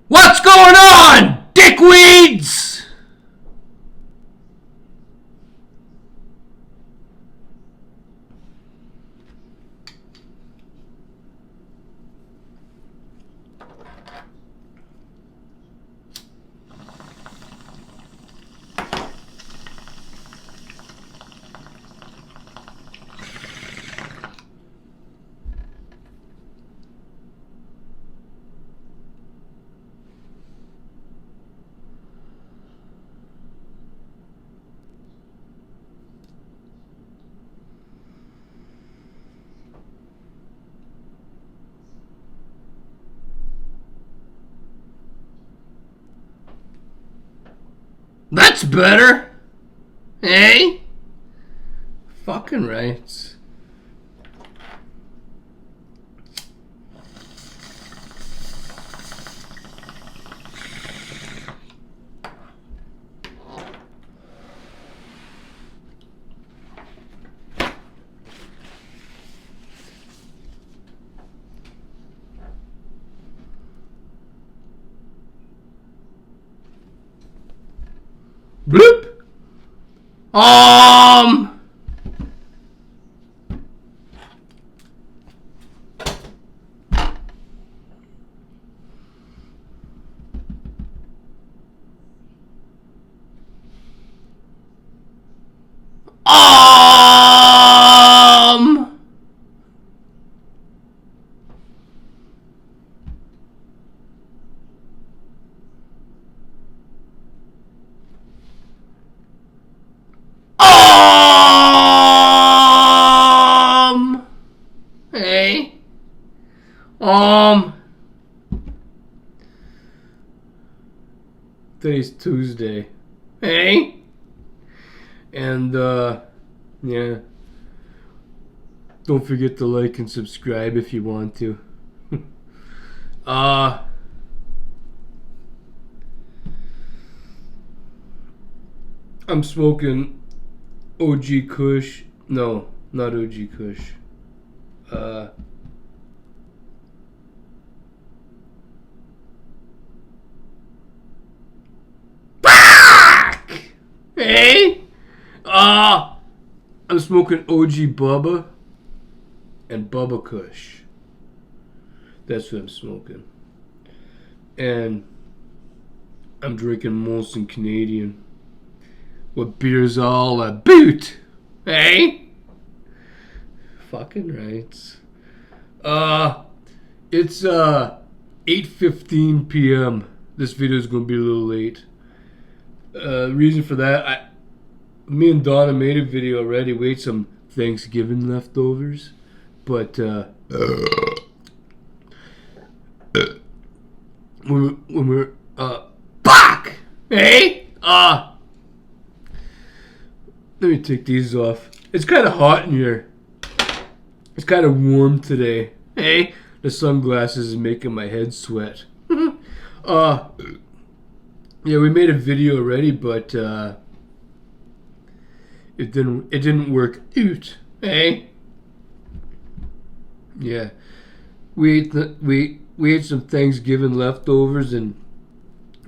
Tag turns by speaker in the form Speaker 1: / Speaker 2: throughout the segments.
Speaker 1: What's going on, dickweeds? That's better. Hey? Fucking right. Bloop. Hey. Today's Tuesday. Hey. And, yeah. Don't forget to like and subscribe if you want to. I'm smoking OG Kush. No, not OG Kush. Hey! I'm smoking OG Bubba and Bubba Kush. That's what I'm smoking. And I'm drinking Molson Canadian. What beer's all about? Hey? Fucking right. It's 8:15 p.m. This video is gonna be a little late. Reason for that, me and Donna made a video already. We ate some Thanksgiving leftovers, but when we're fuck, hey, let me take these off. It's kind of hot in here. It's kind of warm today. Hey, the sunglasses is making my head sweat. Yeah, we made a video already, but it didn't work out. Hey, yeah, we ate some Thanksgiving leftovers, and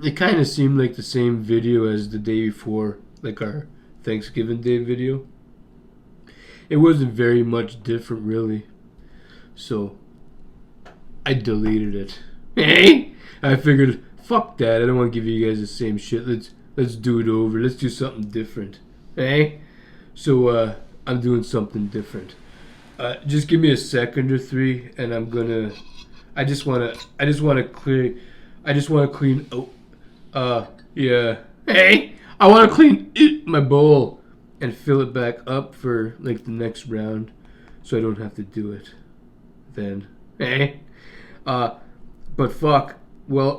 Speaker 1: it kind of seemed like the same video as the day before, like our Thanksgiving Day video. It wasn't very much different, really. So I deleted it. Hey, I figured, fuck that. I don't want to give you guys the same shit. Let's do it over. Let's do something different. Hey, so I'm doing something different. Just give me a second or three, and I'm gonna. I just wanna clear. I just wanna clean. Oh, yeah. Hey, I wanna clean my bowl and fill it back up for like the next round, so I don't have to do it then. Hey, but fuck. Well,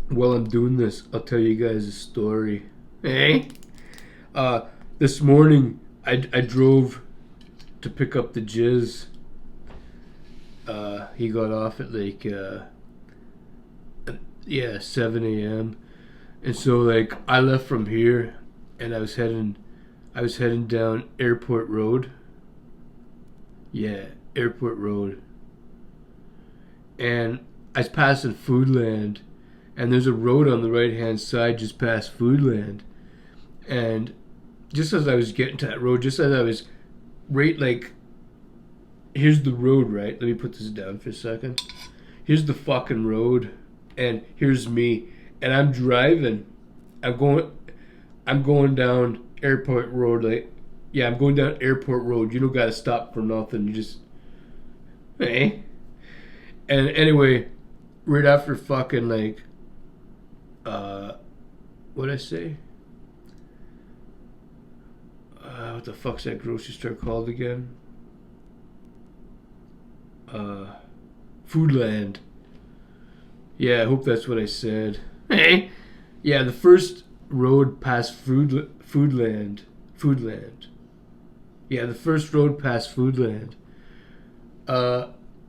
Speaker 1: while I'm doing this, I'll tell you guys a story. Hey, this morning I drove to pick up the jizz. He got off at like 7 a.m. And so like I left from here and I was heading down Airport Road. Yeah, Airport Road. And I was passing Foodland, and there's a road on the right hand side just past Foodland. And just as I was getting to that road, just as I was right like, here's the road, right? Let me put this down for a second. Here's the fucking road, and here's me, and I'm driving. I'm going down Airport Road. Like, yeah, I'm going down Airport Road. You don't gotta stop for nothing. You just, hey. And anyway, right after fucking like, what'd I say? What the fuck's that grocery store called again? Foodland. Yeah, I hope that's what I said. Hey, yeah, the first road past Foodland. Yeah, the first road past Foodland.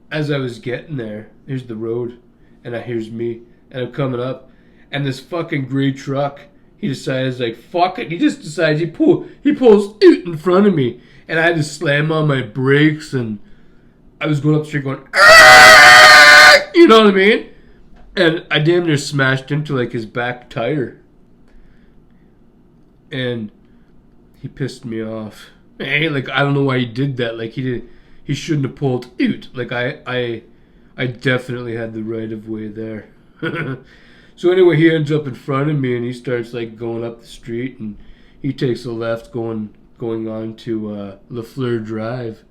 Speaker 1: As I was getting there, here's the road, and here's me, and I'm coming up, and this fucking gray truck, he decides like fuck it. He just decides he pulls in front of me, and I had to slam on my brakes, and I was going up the street going, Aah! You know what I mean? And I damn near smashed into like his back tire, and he pissed me off. Hey, like I don't know why he did that. Like he shouldn't have pulled out. Like I definitely had the right of way there. So anyway, he ends up in front of me, and he starts like going up the street, and he takes a left going on to LaFleur Drive,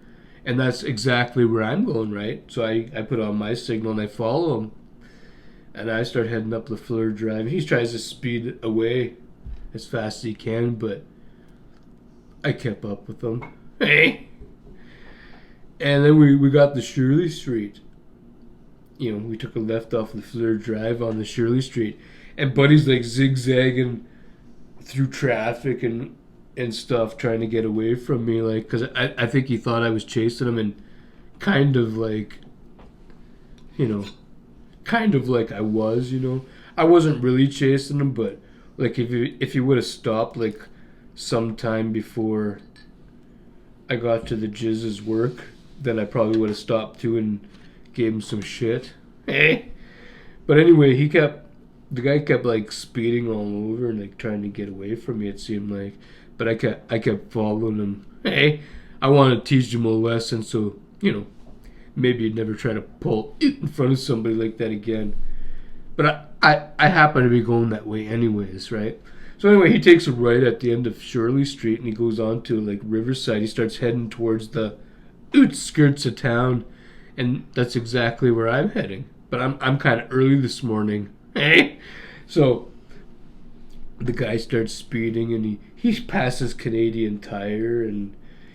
Speaker 1: and that's exactly where I'm going, right? So I put on my signal and I follow him, and I start heading up LaFleur Drive. He tries to speed away as fast as he can, but I kept up with him. Hey. And then we got to Shirley Street. You know, we took a left off the Fleur Drive on the Shirley Street, and Buddy's like zigzagging through traffic and stuff, trying to get away from me, like, because I think he thought I was chasing him, and kind of like, you know, kind of like I was, you know. I wasn't really chasing him, but like if he would have stopped like sometime before I got to the Jizz's work, then I probably would have stopped too and gave him some shit. Hey. But anyway, the guy kept like speeding all over and like trying to get away from me, it seemed like. But I kept following him. Hey, I wanted to teach him a lesson, so, you know, maybe he'd never try to pull in front of somebody like that again. But I happen to be going that way anyways, right? So anyway, he takes a right at the end of Shirley Street, and he goes on to like Riverside. He starts heading towards the outskirts of town, and that's exactly where I'm heading. But I'm kind of early this morning. Hey, so the guy starts speeding, and he passes Canadian Tire, and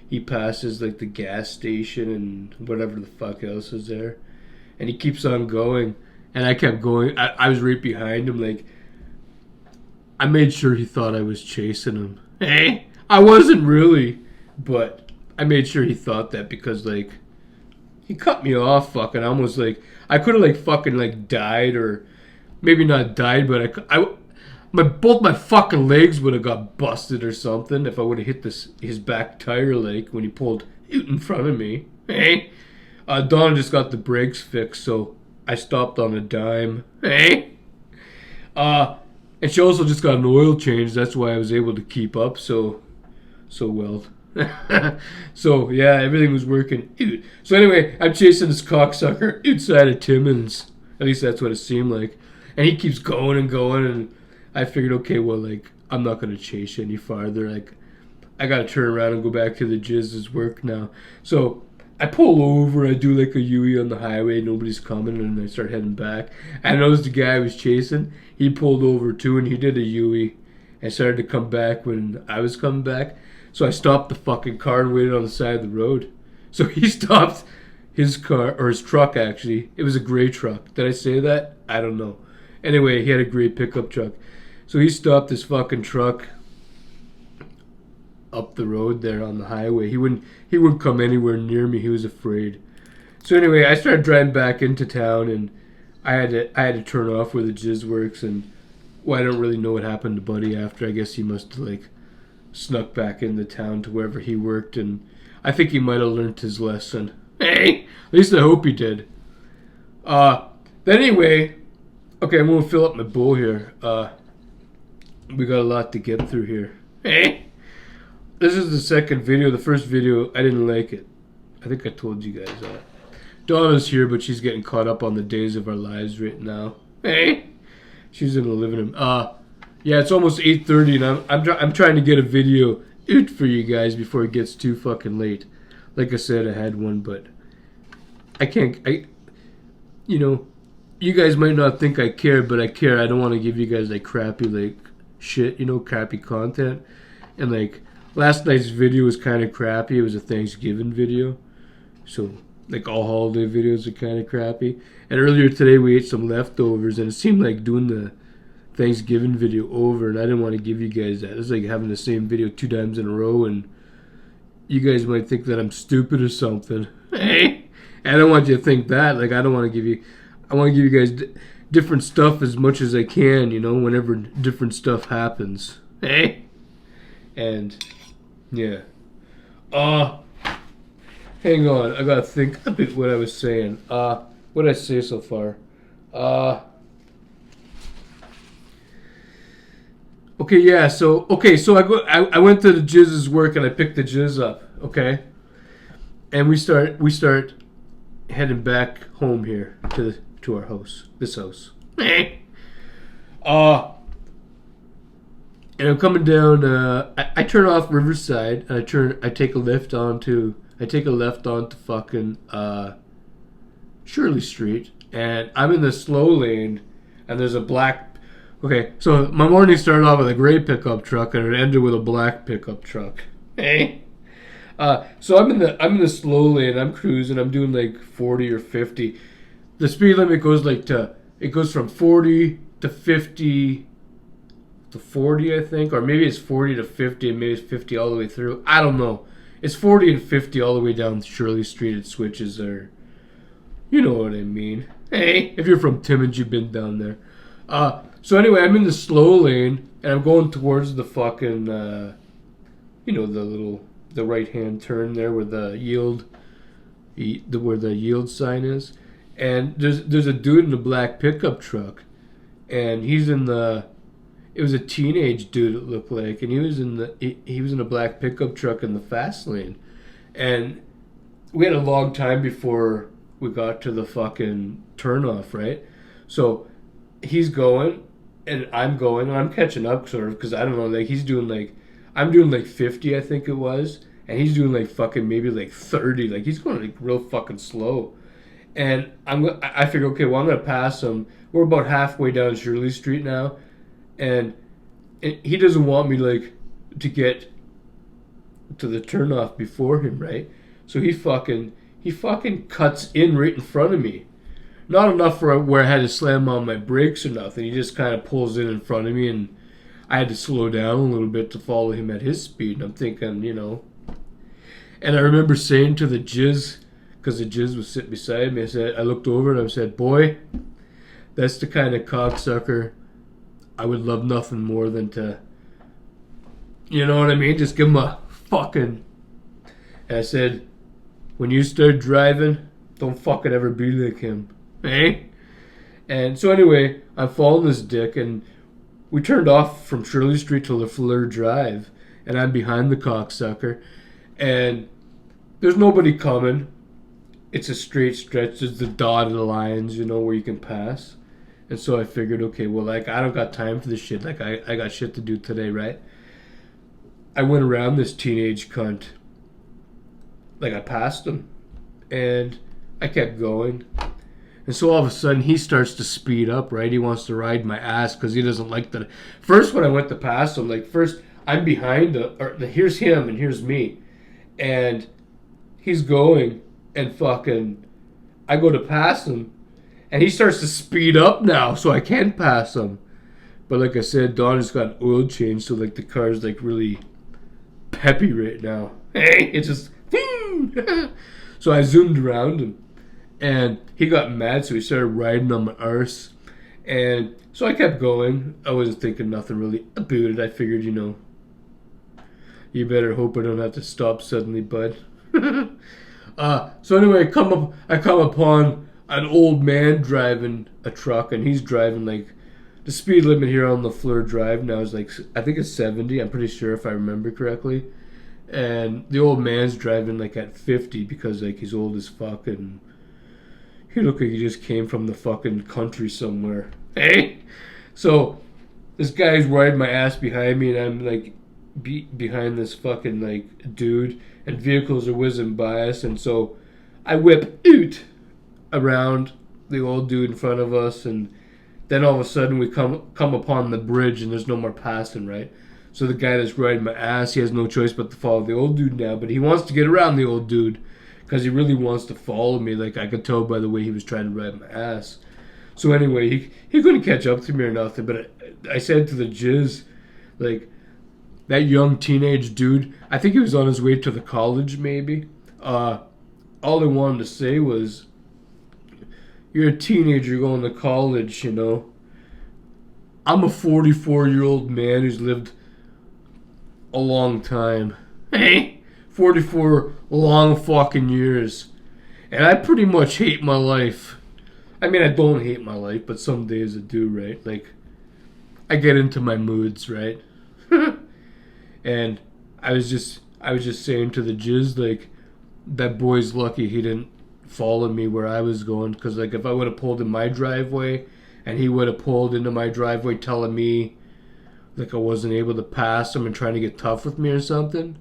Speaker 1: he passes like the gas station and whatever the fuck else is there, and he keeps on going, and I kept going. I was right behind him, like I made sure he thought I was chasing him. Hey, I wasn't really, but I made sure he thought that, because like he cut me off fucking almost, like I could have like fucking like died, or maybe not died, but both my fucking legs would have got busted or something if I would have hit his back tire, like when he pulled out in front of me. Hey, Donna just got the brakes fixed, so I stopped on a dime. Hey, and she also just got an oil change. That's why I was able to keep up so well. So yeah, everything was working. So anyway, I'm chasing this cocksucker outside of Timmins. At least that's what it seemed like. And he keeps going and going, and I figured, okay, well, like, I'm not going to chase you any farther. Like, I gotta turn around and go back to the Jizz's work now. So I pull over, I do like a U-E on the highway, nobody's coming, and I start heading back. I noticed the guy I was chasing, he pulled over too, and he did a U-E and started to come back when I was coming back. So I stopped the fucking car and waited on the side of the road. So he stopped his car, or his truck actually. It was a gray truck. Did I say that? I don't know. Anyway, he had a gray pickup truck. So he stopped his fucking truck up the road there on the highway. He wouldn't come anywhere near me. He was afraid. So anyway, I started driving back into town, and I had to turn off where the Jizz works, and well, I don't really know what happened to Buddy after. I guess he must have like snuck back into town to wherever he worked, and I think he might have learned his lesson. Hey, at least I hope he did. But anyway, okay, I'm gonna fill up my bowl here. We got a lot to get through here. Hey. This is the second video. The first video, I didn't like it. I think I told you guys that. Donna's here, but she's getting caught up on the days of our lives right now. Hey, she's in the living room. Yeah, it's almost 8:30, and I'm trying to get a video out for you guys before it gets too fucking late. Like I said, I had one, but I can't. You know, you guys might not think I care, but I care. I don't want to give you guys like crappy like shit, you know, crappy content, and like. Last night's video was kind of crappy. It was a Thanksgiving video. So, like, all holiday videos are kind of crappy. And earlier today, we ate some leftovers, and it seemed like doing the Thanksgiving video over, and I didn't want to give you guys that. It's like having the same video 2 times in a row, and you guys might think that I'm stupid or something. Hey! I don't want you to think that. Like, I don't want to give you... I want to give you guys different stuff as much as I can, you know, whenever different stuff happens. Hey! And... yeah. Hang on. I gotta think a bit what I was saying. What did I say so far? Okay, yeah. So I went to the Jizz's work and I picked the Jizz up. Okay, and we start heading back home here to our house. This house. And I'm coming down. I turn off Riverside and I take a left onto fucking Shirley Street, and I'm in the slow lane, and there's a black. Okay, so my morning started off with a gray pickup truck, and it ended with a black pickup truck. Hey, so I'm in the slow lane. I'm cruising. I'm doing like 40 or 50. The speed limit goes from 40 to 50. To 40, I think, or maybe it's 40 to 50, and maybe it's 50 all the way through. I don't know. It's 40 and 50 all the way down Shirley Street. It switches there. You know what I mean. Hey, if you're from Timmins, you've been down there. So anyway, I'm in the slow lane, and I'm going towards the fucking, you know, the right-hand turn there where the yield sign is. And there's a dude in a black pickup truck, and he's in the. It was a teenage dude, it looked like, and he was in a black pickup truck in the fast lane, and we had a long time before we got to the fucking turnoff, right? So he's going, and I'm going, and I'm catching up sort of because I don't know, like I'm doing like 50, I think it was, and he's doing like fucking maybe like 30, like he's going like real fucking slow, and I figure, okay, well I'm gonna pass him. We're about halfway down Shirley Street now. And he doesn't want me like to get to the turnoff before him, right? So he fucking cuts in right in front of me. Not enough for where I had to slam on my brakes or nothing. He just kind of pulls in front of me, and I had to slow down a little bit to follow him at his speed. And I'm thinking, you know. And I remember saying to the Jizz, because the Jizz was sitting beside me, I looked over and I said, "Boy, that's the kind of cocksucker I would love nothing more than to, you know what I mean? Just give him a fucking." And I said, "When you start driving, don't fucking ever be like him." Eh? And so anyway, I'm following this dick, and we turned off from Shirley Street to LaFleur Drive, and I'm behind the cocksucker, and there's nobody coming. It's a straight stretch. There's the dotted lines, you know, where you can pass. And so I figured, okay, well, like, I don't got time for this shit. Like, I got shit to do today, right? I went around this teenage cunt. Like, I passed him. And I kept going. And so all of a sudden, he starts to speed up, right? He wants to ride my ass because he doesn't like that. First, when I went to pass him, like, first, I'm behind, here's him and here's me. And he's going, and fucking, I go to pass him. And he starts to speed up now, so I can pass him. But like I said, Donna's got oil change, so like the car's like really peppy right now. Hey, it's just, so I zoomed around him. And he got mad, so he started riding on my arse. And so I kept going. I wasn't thinking nothing really about it. I figured, you know, you better hope I don't have to stop suddenly, bud. So anyway, I come upon an old man driving a truck, and he's driving like the speed limit here on the Fleur Drive now is like, I think it's 70. I'm pretty sure if I remember correctly. And the old man's driving like at 50 because like he's old as fuck, and he looked like he just came from the fucking country somewhere. Hey, so this guy's riding my ass behind me, and I'm like behind this fucking like dude, and vehicles are whizzing by us, and so I whip out around the old dude in front of us, and then all of a sudden we come upon the bridge, and there's no more passing, right? So the guy that's riding my ass, he has no choice but to follow the old dude now, but he wants to get around the old dude because he really wants to follow me. Like, I could tell by the way he was trying to ride my ass. So anyway, he couldn't catch up to me or nothing, but I said to the jizz, like, that young teenage dude, I think he was on his way to the college maybe. All I wanted to say was, you're a teenager going to college, you know. I'm a 44-year-old man who's lived a long time. Hey, 44 long fucking years. And I pretty much hate my life. I mean, I don't hate my life, but some days I do, right? Like, I get into my moods, right? And I was just saying to the jizz, like, that boy's lucky he didn't follow me where I was going, because like if I would have pulled in my driveway and he would have pulled into my driveway telling me like I wasn't able to pass him and trying to get tough with me or something,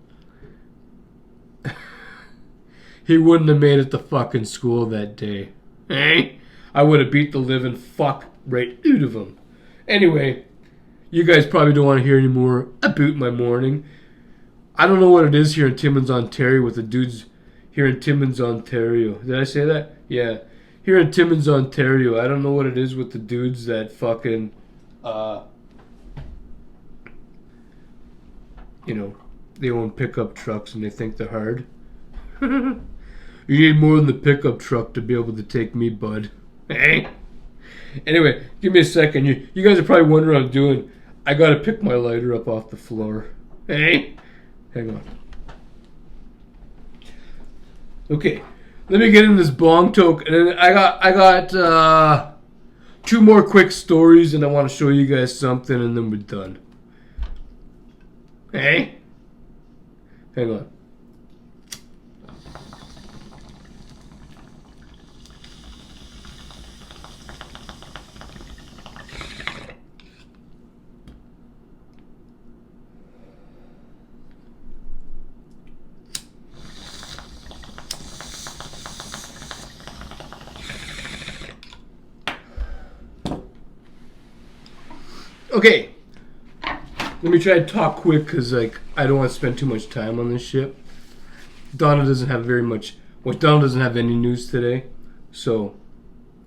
Speaker 1: he wouldn't have made it to fucking school that day. Hey, I would have beat the living fuck right out of him. Anyway, you guys probably don't want to hear any more about my morning. I don't know what it is here in Timmins, Ontario with the dudes here in Timmins, Ontario. Did I say that? Yeah. Here in Timmins, Ontario, I don't know what it is with the dudes that fucking, you know, they own pickup trucks and they think they're hard. You need more than the pickup truck to be able to take me, bud. Hey. Anyway, give me a second. You guys are probably wondering what I'm doing. I gotta pick my lighter up off the floor. Hey. Hang on. Okay, let me get in this bong toke, and then I got 2 more quick stories, and I want to show you guys something, and then we're done. Hey, hang on. Okay, let me try to talk quick because like I don't want to spend too much time on this shit. Donna doesn't have Donna doesn't have any news today, so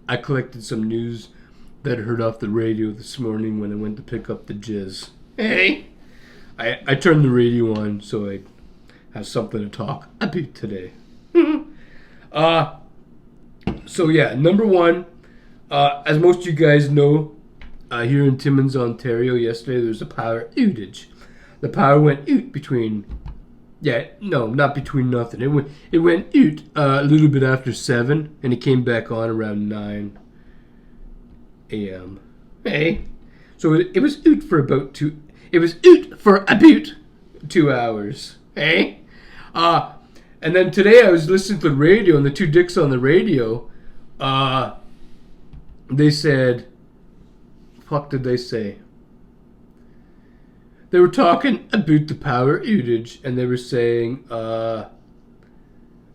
Speaker 1: I collected some news that I heard off the radio this morning when I went to pick up the jizz. Hey, I turned the radio on so I have something to talk about today. So yeah, number one, as most of you guys know. Here in Timmins, Ontario, yesterday there was a power outage. The power went out between, not between nothing. It went out a little bit after 7, and it came back on around 9 a.m. Hey, so it was out for about 2. It was out for about 2 hours. Hey, and then today I was listening to the radio, and the 2 dicks on the radio, they said. Fuck did they say? they were talking about the power outage, and they were saying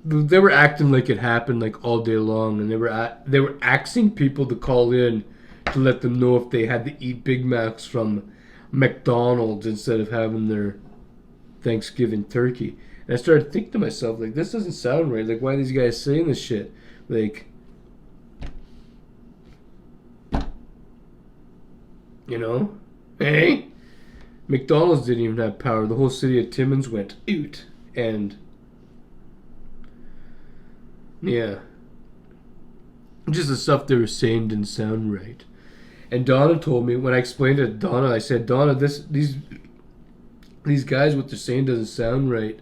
Speaker 1: they were acting like it happened like all day long, and they were asking people to call in to let them know if they had to eat Big Macs from McDonald's instead of having their Thanksgiving turkey. And I started thinking to myself, like, this doesn't sound right. Like, why are these guys saying this shit? Like, you know? Hey? McDonald's didn't even have power. The whole city of Timmins went out. And, yeah. Just the stuff they were saying didn't sound right. And Donna told me, when I explained it to Donna, I said, Donna, these guys, what they're saying doesn't sound right.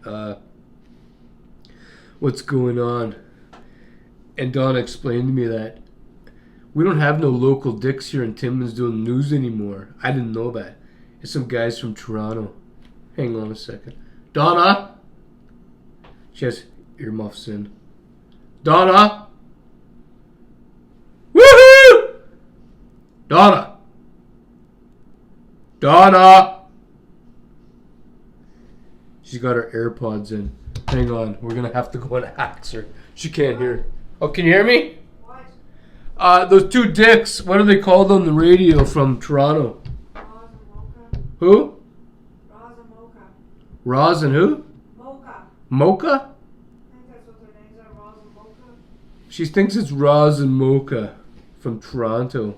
Speaker 1: What's going on? And Donna explained to me that we don't have no local dicks here in Timmins doing news anymore. I didn't know that. It's some guys from Toronto. Hang on a second. Donna! She has earmuffs in. Donna! Woohoo! Donna! Donna! She's got her AirPods in. Hang on. We're going to have to go and ask her. She can't hear. Oh, can you hear me? What? Those two dicks. What are they called on the radio from Toronto?
Speaker 2: Roz and Mocha.
Speaker 1: Who?
Speaker 2: Roz and Mocha.
Speaker 1: Roz and who?
Speaker 2: Mocha.
Speaker 1: Mocha?
Speaker 2: I think that's what their names are, Roz and Mocha.
Speaker 1: She thinks it's Roz and Mocha from Toronto.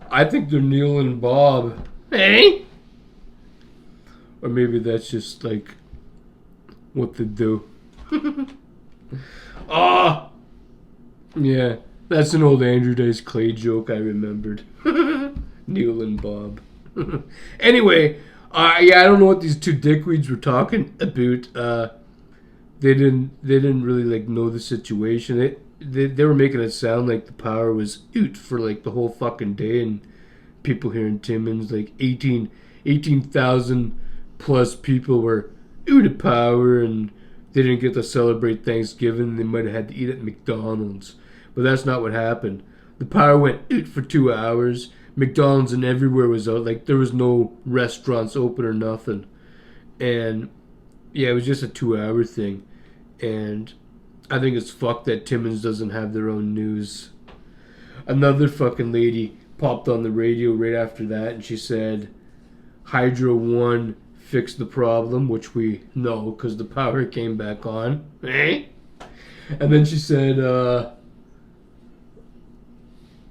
Speaker 1: I think they're Neil and Bob. Hey? Or maybe that's just like what they do. Ah! Yeah, that's an old Andrew Dice Clay joke I remembered. Neil and Bob. Anyway, yeah, I don't know what these two dickweeds were talking about. They didn't really like know the situation. They were making it sound like the power was out for like the whole fucking day, and people here in Timmins, like 18,000 plus people were out of power, and they didn't get to celebrate Thanksgiving. They might have had to eat at McDonald's. But that's not what happened. The power went out for 2 hours. McDonald's and everywhere was out. Like, there was no restaurants open or nothing. And, yeah, it was just a 2-hour thing. And I think it's fucked that Timmins doesn't have their own news. Another fucking lady popped on the radio right after that, and she said, Hydro 1 fixed the problem, which we know because the power came back on. Eh? And then she said,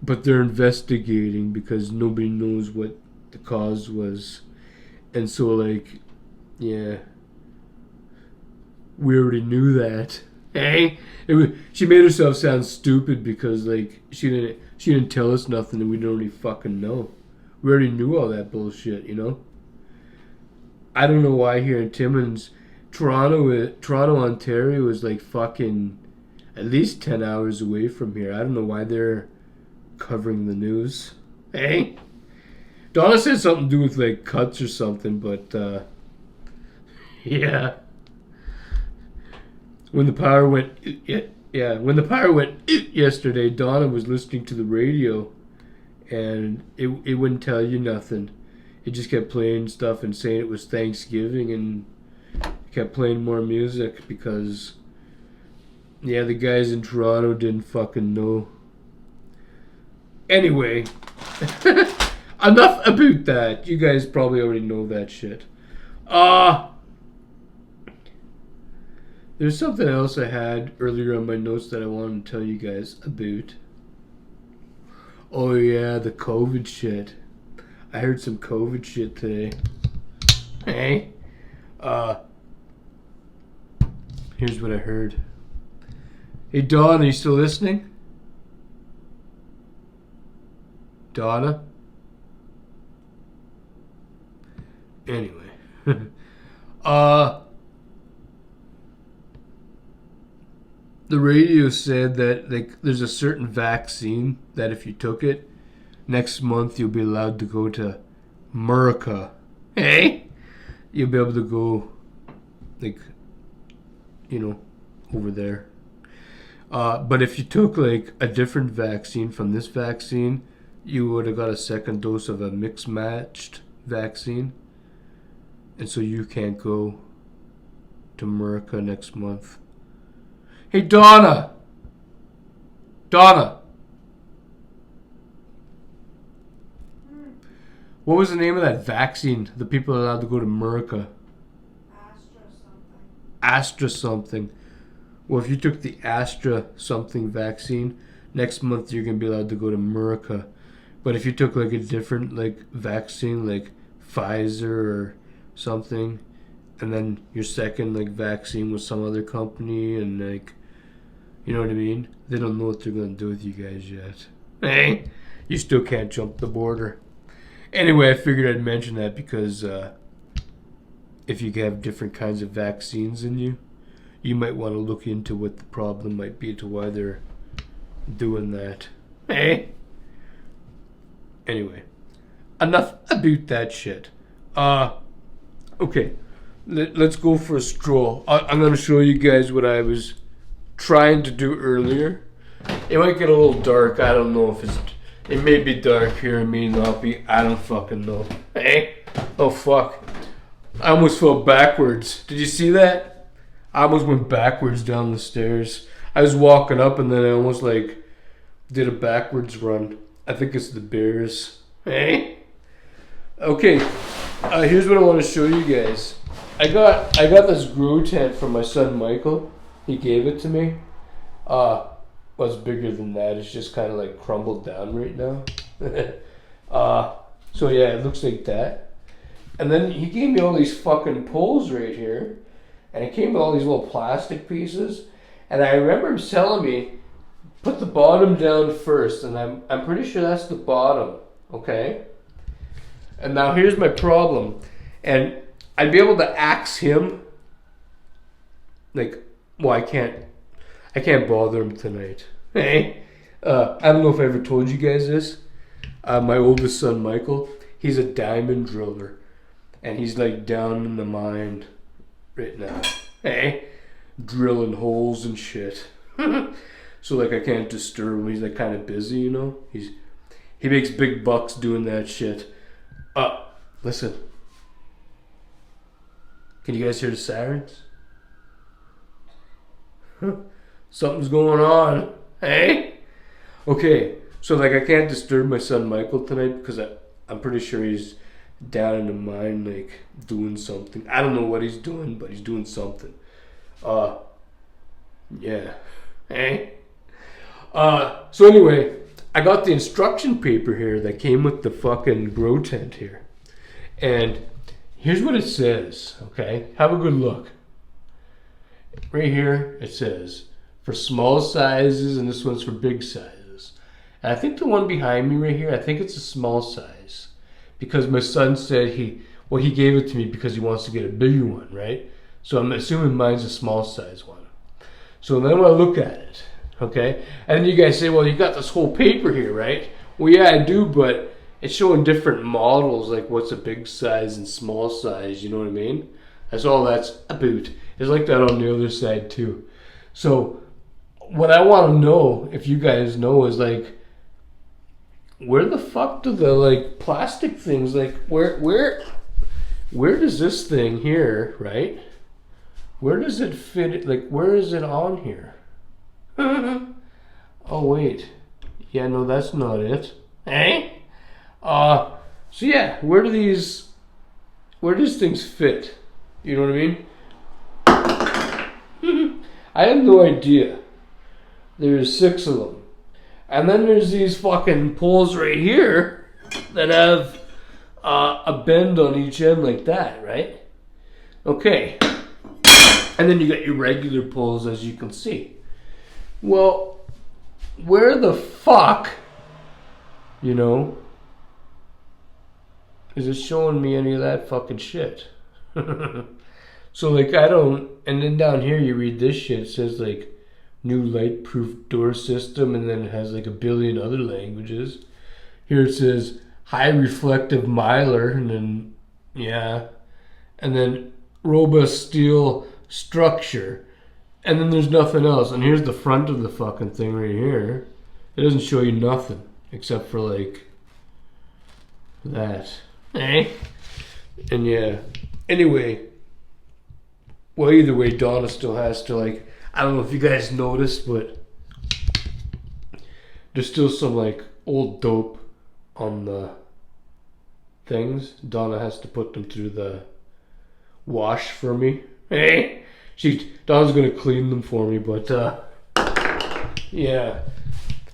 Speaker 1: but they're investigating because nobody knows what the cause was. And so, like, yeah, we already knew that. Eh? She made herself sound stupid because, like, she didn't tell us nothing and we didn't really fucking know. We already knew all that bullshit, you know? I don't know why here in Timmins, Toronto, Ontario is like fucking at least 10 hours away from here. I don't know why they're covering the news. Hey? Donna said something to do with like cuts or something, but yeah. When the power went yesterday, Donna was listening to the radio and it wouldn't tell you nothing. It just kept playing stuff and saying it was Thanksgiving, and kept playing more music because, yeah, the guys in Toronto didn't fucking know. Anyway, enough about that. You guys probably already know that shit. There's something else I had earlier on my notes that I wanted to tell you guys about. Oh yeah, the COVID shit. I heard some COVID shit today. Hey, here's what I heard. Hey, Dawn, are you still listening? Donna? Anyway. The radio said that like there's a certain vaccine that if you took it, next month you'll be allowed to go to America. Hey? You'll be able to go, like, you know, over there. But if you took, like, a different vaccine from this vaccine, you would have got a second dose of a mixed-matched vaccine. And so you can't go to America next month. Hey, Donna! Donna! What was the name of that vaccine the people are allowed to go to America? Astra something. Well, if you took the Astra something vaccine, next month you're going to be allowed to go to America. But if you took like a different like vaccine, like Pfizer or something, and then your second like vaccine was some other company, and like, you know what I mean? They don't know what they're going to do with you guys yet. Hey, you still can't jump the border. Anyway, I figured I'd mention that because if you have different kinds of vaccines in you, you might want to look into what the problem might be to why they're doing that. Hey? Anyway, enough about that shit. Okay, let's go for a stroll. I'm going to show you guys what I was trying to do earlier. It might get a little dark. I don't know if it may be dark here. It may not be. I don't fucking know. Hey? Oh, fuck. I almost fell backwards. Did you see that? I almost went backwards down the stairs. I was walking up and then I almost like did a backwards run. I think it's the bears. Hey? Okay. Here's what I want to show you guys. I got this grow tent from my son Michael. He gave it to me. Well, it's bigger than that. It's just kind of like crumbled down right now. So yeah, it looks like that. And then he gave me all these fucking poles right here. And it came with all these little plastic pieces. And I remember him telling me, put the bottom down first. And I'm pretty sure that's the bottom. Okay? And now here's my problem. And I'd be able to axe him. Like, well, I can't bother him tonight. Hey, I don't know if I ever told you guys this. My oldest son, Michael, he's a diamond driller. And he's like down in the mine right now. Hey, drilling holes and shit. So like I can't disturb him. He's like kind of busy, you know. He makes big bucks doing that shit. Listen. Can you guys hear the sirens? Something's going on. Hey? Okay, so like I can't disturb my son Michael tonight because I'm pretty sure he's down in the mine like doing something. I don't know what he's doing, but he's doing something. Yeah. Hey? So anyway, I got the instruction paper here that came with the fucking grow tent here. And here's what it says, okay? Have a good look. Right here, it says, for small sizes, and this one's for big sizes. And I think the one behind me right here, I think it's a small size. Because my son said he gave it to me because he wants to get a bigger one, right? So I'm assuming mine's a small size one. So then I look at it, okay? And then you guys say, well, you got this whole paper here, right? Well, yeah, I do, but it's showing different models, like what's a big size and small size, you know what I mean? That's all that's about. It's like that on the other side too. So what I want to know, if you guys know, is like, where the fuck do the like plastic things, like where does this thing here, right? Where does it fit? Like, where is it on here? Oh wait, yeah, no, that's not it. Eh? So yeah, where does things fit? You know what I mean? I have no idea. There's 6 of them. And then there's these fucking poles right here that have a bend on each end like that, right? Okay. And then you got your regular poles, as you can see. Well, where the fuck, you know, is it showing me any of that fucking shit? So like I don't, and then down here you read this shit, it says like new light-proof door system, and then it has like a billion other languages. Here it says high reflective mylar, and then yeah, and then robust steel structure, and then there's nothing else. And here's the front of the fucking thing right here. It doesn't show you nothing except for like that. Eh? And yeah, Anyway, well, either way, Donna still has to, like, I don't know if you guys noticed, but there's still some, like, old dope on the things. Donna has to put them through the wash for me. Hey, Donna's gonna clean them for me, but yeah.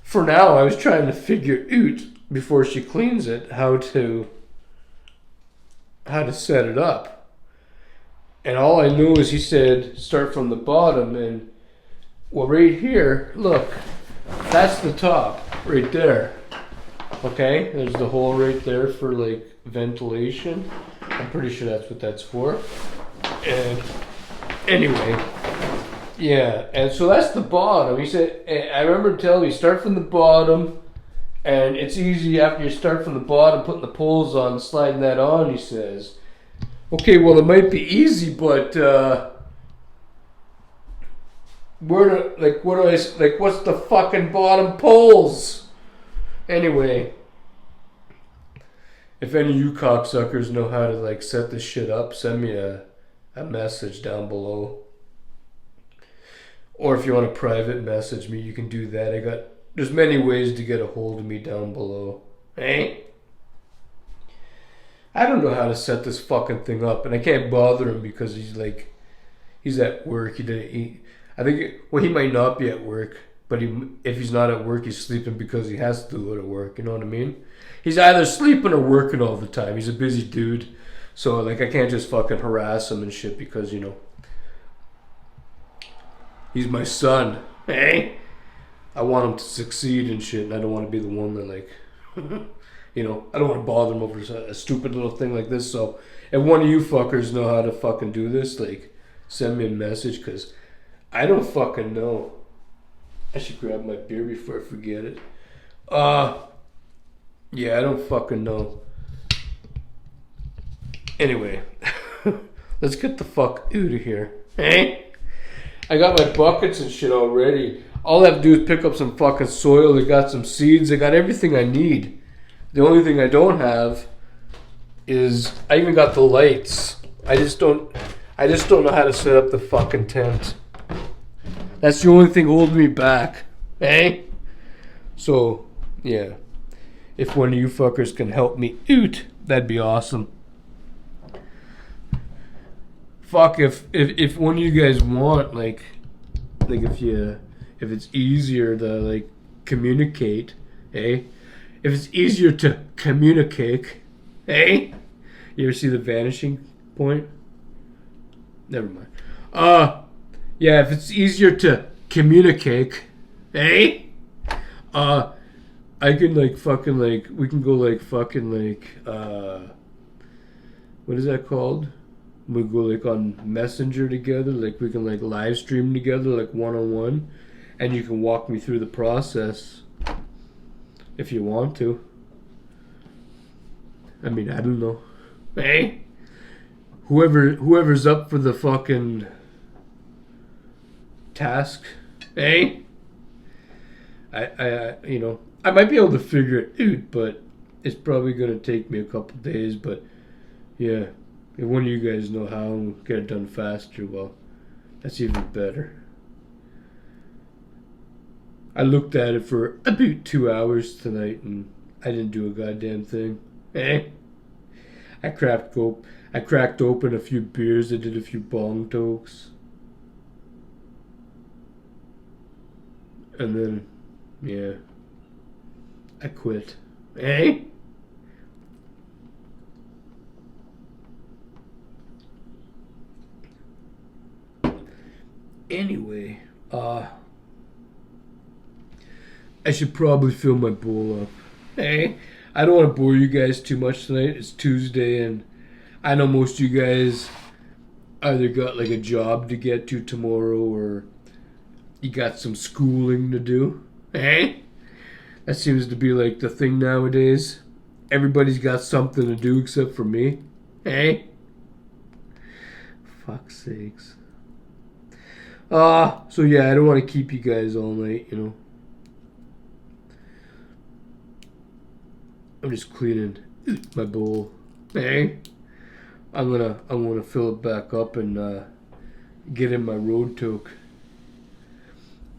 Speaker 1: For now, I was trying to figure out before she cleans it how to set it up, and all I know is he said start from the bottom, and well, right here, look, that's the top right there. Okay, there's the hole right there for like ventilation. I'm pretty sure that's what that's for. And anyway, yeah, and so that's the bottom. He said, I remember telling me start from the bottom, and it's easy after you start from the bottom, putting the poles on, sliding that on. He says, okay, well it might be easy, but what's the fucking bottom poles? Anyway, if any of you cocksuckers know how to like set this shit up, send me a message down below. Or if you want to private message me, you can do that. There's many ways to get a hold of me down below. Hey? I don't know how to set this fucking thing up, and I can't bother him because he's at work. He might not be at work, but if he's not at work, he's sleeping because he has to go to work. You know what I mean? He's either sleeping or working all the time. He's a busy dude, so like I can't just fucking harass him and shit because he's my son. Hey, I want him to succeed and shit, and I don't want to be the one that like, I don't want to bother him over a stupid little thing like this. So if one of you fuckers know how to fucking do this, like, send me a message because I don't fucking know. I should grab my beer before I forget it. Yeah, I don't fucking know. Anyway, let's get the fuck out of here. Hey, I got my buckets and shit already. All I have to do is pick up some fucking soil. I got some seeds. I got everything I need. The only thing I don't have is I even got the lights. I just don't know how to set up the fucking tent. That's the only thing holding me back. Eh? So, yeah. If one of you fuckers can help me out, that'd be awesome. Fuck, if one of you guys want, like if it's easier to, like, communicate, eh? If it's easier to communicate, eh? You ever see The Vanishing Point? Never mind. Yeah, if it's easier to communicate, eh? I can like fucking like we can go like fucking like what is that called? We go like on Messenger together, like we can like live stream together like one-on-one, and you can walk me through the process if you want to. I mean, I don't know. Hey, whoever's up for the fucking task, hey, I might be able to figure it out, but it's probably gonna take me a couple days. But yeah, if one of you guys know how and get it done faster, well, that's even better. I looked at it for about 2 hours tonight, and I didn't do a goddamn thing. Eh? I cracked open a few beers. I did a few bong tokes. And then, yeah, I quit. Eh? Anyway, I should probably fill my bowl up. Hey, I don't want to bore you guys too much tonight. It's Tuesday, and I know most of you guys either got like a job to get to tomorrow or you got some schooling to do. Hey, that seems to be like the thing nowadays. Everybody's got something to do except for me. Hey, fuck's sakes. So yeah, I don't want to keep you guys all night, I'm just cleaning my bowl. Hey. I'm gonna fill it back up and get in my road toke.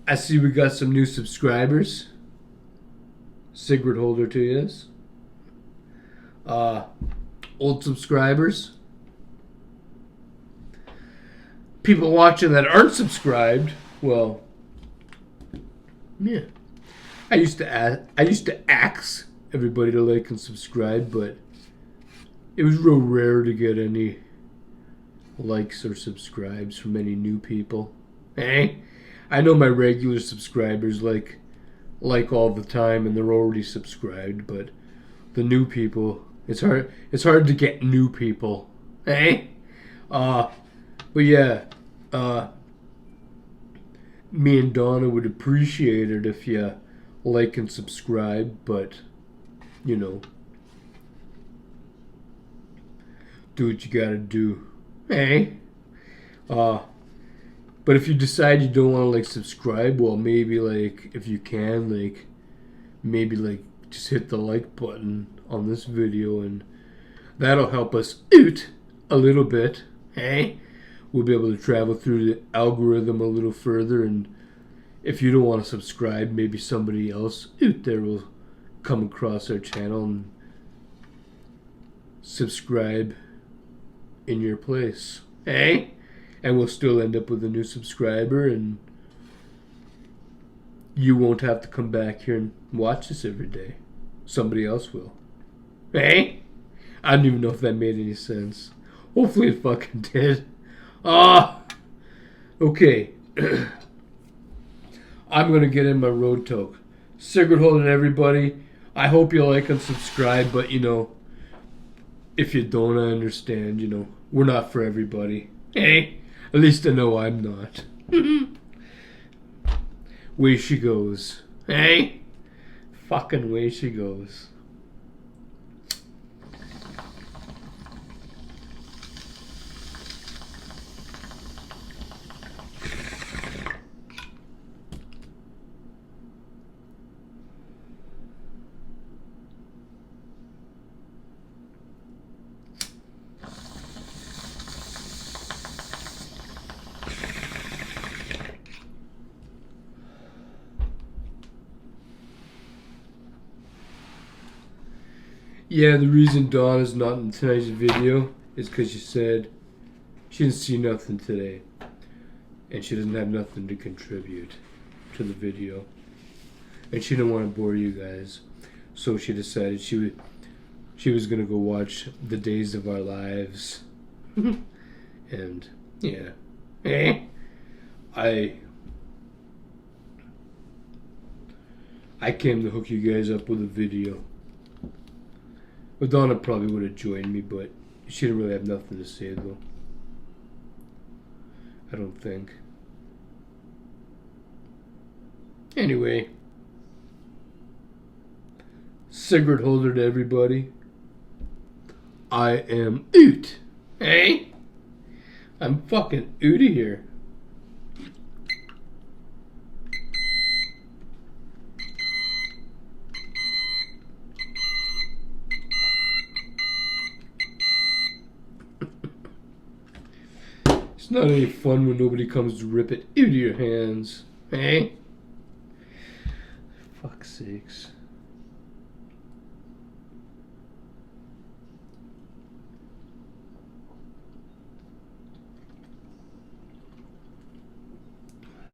Speaker 1: I see we got some new subscribers. Cigrit holder to yes. Old subscribers. People watching that aren't subscribed. Well, yeah. I used to ask everybody to like and subscribe, but it was real rare to get any likes or subscribes from any new people. I know my regular subscribers like all the time and they're already subscribed, but the new people, it's hard to get new people. But yeah, me and Donna would appreciate it if you like and subscribe, but you know, do what you gotta do. But if you decide you don't want to like subscribe, well, maybe like if you can, like maybe like just hit the like button on this video and that'll help us out a little bit. We'll be able to travel through the algorithm a little further, and if you don't want to subscribe, maybe somebody else out there will come across our channel and subscribe in your place. And we'll still end up with a new subscriber, and you won't have to come back here and watch this every day. Somebody else will. I don't even know if that made any sense. Hopefully it fucking did. Okay. I'm going to get in my road toke. Cigrit holding everybody. I hope you like and subscribe, but you know, if you don't, I understand, you know, we're not for everybody. At least I know I'm not. Way she goes. Fucking way she goes. Yeah, the reason Donna's not in tonight's video is because she said she didn't see nothing today. And she doesn't have nothing to contribute to the video. And she didn't want to bore you guys. So she decided she was going to go watch The Days of Our Lives. And, yeah. I came to hook you guys up with a video. Well, Donna probably would have joined me, but she didn't really have nothing to say, though. I don't think. Anyway. Cigrit holder to everybody. I am out. I'm fucking out of here. It's not any fun when nobody comes to rip it out of your hands. Fuck's sakes.